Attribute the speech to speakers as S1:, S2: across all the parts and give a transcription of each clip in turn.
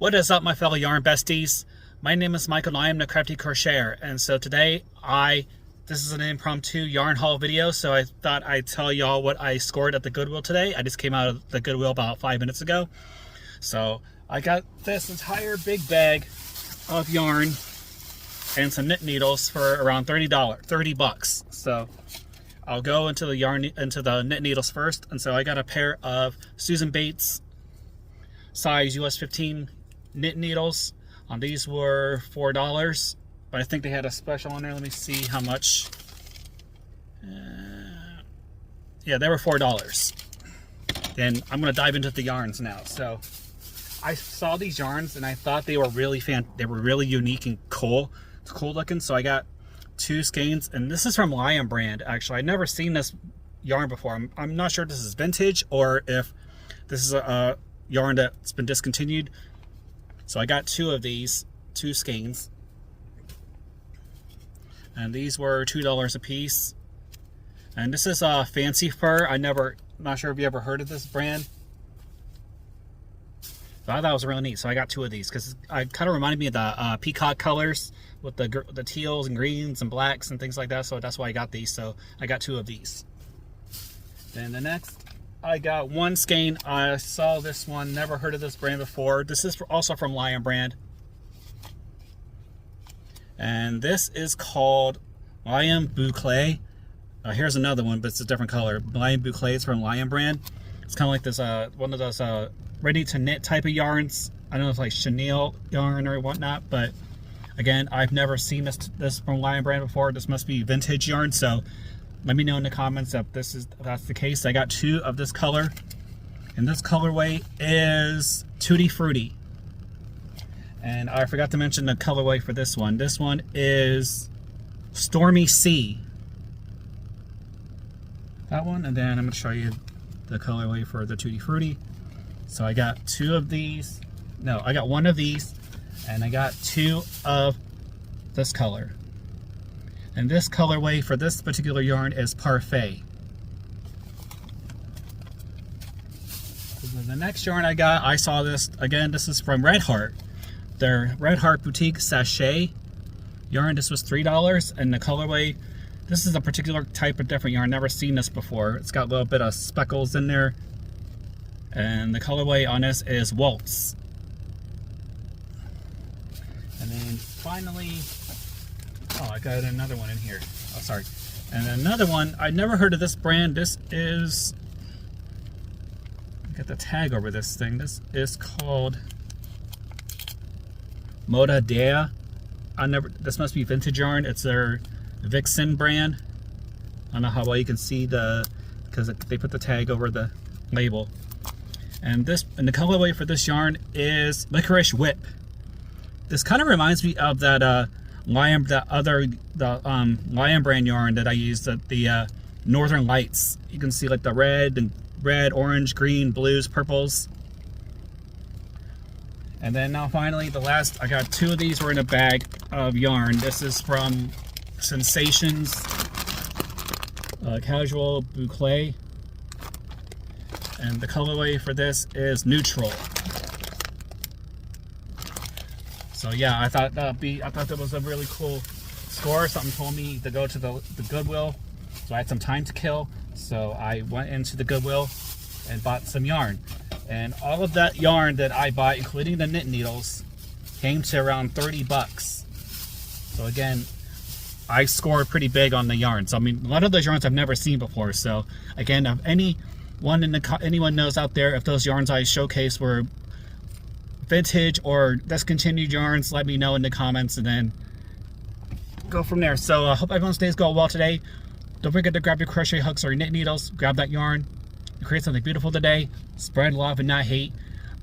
S1: What is up, my fellow yarn besties? My name is Michael and I am the Crafty Crocheter, and so today this is an impromptu yarn haul video, so I thought I'd tell y'all what I scored at the Goodwill today. I just came out of the Goodwill about 5 minutes ago. So I got this entire big bag of yarn and some knit needles for around $30 bucks. So I'll go into the knit needles first. And so I got a pair of Susan Bates size US 15 knit needles. These were $4, but I think they had a special on there. Let me see how much. Yeah, they were $4. Then I'm going to dive into the yarns now. So I saw these yarns and I thought they were really unique and cool. It's cool looking. So I got 2 skeins, and this is from Lion brand. Actually, I've never seen this yarn before. I'm not sure if this is vintage or if this is a yarn that's been discontinued. So I got 2 of these, 2 skeins, and these were $2 a piece. And this is Fancy Fur. I'm not sure if you ever heard of this brand. So I thought it was really neat. So I got 2 of these because it kind of reminded me of the peacock colors with the teals and greens and blacks and things like that. So that's why I got these. So I got 2 of these. Then the next, I got 1 skein. I saw this one, never heard of this brand before. This is also from Lion brand. And this is called Lion Boucle. Here's another one, but it's a different color. Lion Boucle is from Lion brand. It's kind of like this, one of those ready to knit type of yarns. I don't know if it's like chenille yarn or whatnot, but again, I've never seen this from Lion brand before. This must be vintage yarn, so let me know in the comments if that's the case. I got 2 of this color, and this colorway is Tutti Frutti. And I forgot to mention the colorway for this one. This one is Stormy Sea. That one, and then I'm going to show you the colorway for the Tutti Frutti. So I got 2 of these. No, I got 1 of these, and I got 2 of this color. And this colorway for this particular yarn is Parfait. The next yarn I saw this, again, this is from Red Heart. Their Red Heart Boutique Sachet yarn. This was $3, and the colorway, this is a particular type of different yarn. Never seen this before. It's got a little bit of speckles in there. And the colorway on this is Waltz. And then finally, oh, I got another one in here. Oh, sorry. And another one, I never heard of this brand. This is, got the tag over this thing. This is called Moda Dea. This must be vintage yarn. It's their Vixen brand. I don't know how well you can see because they put the tag over the label. And the colorway for this yarn is Licorice Whip. This kind of reminds me of that Lion brand yarn that I used at the Northern Lights. You can see like the red, orange, green, blues, purples. And then now finally the last, I got 2 of these were in a bag of yarn. This is from Sensations Casual Boucle. And the colorway for this is Neutral. So yeah, I thought that was a really cool score. Something told me to go to the Goodwill, so I had some time to kill. So I went into the Goodwill and bought some yarn. And all of that yarn that I bought, including the knit needles, came to around $30. So again, I scored pretty big on the yarns. So, I mean, a lot of those yarns I've never seen before. So again, if anyone knows out there if those yarns I showcased were vintage or discontinued yarns, let me know in the comments, and then go from there. So I hope everyone's days go well today. Don't forget to grab your crochet hooks or your knit needles. Grab that yarn and create something beautiful today. Spread love and not hate.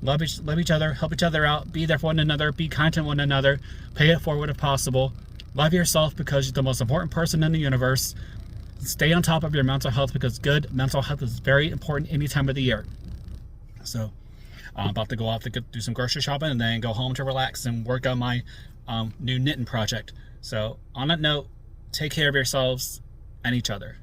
S1: Love each other, help each other out, be there for one another, be kind to one another, pay it forward if possible. Love yourself because you're the most important person in the universe. Stay on top of your mental health because good mental health is very important any time of the year. So I'm about to go off to do some grocery shopping and then go home to relax and work on my new knitting project. So on that note, take care of yourselves and each other.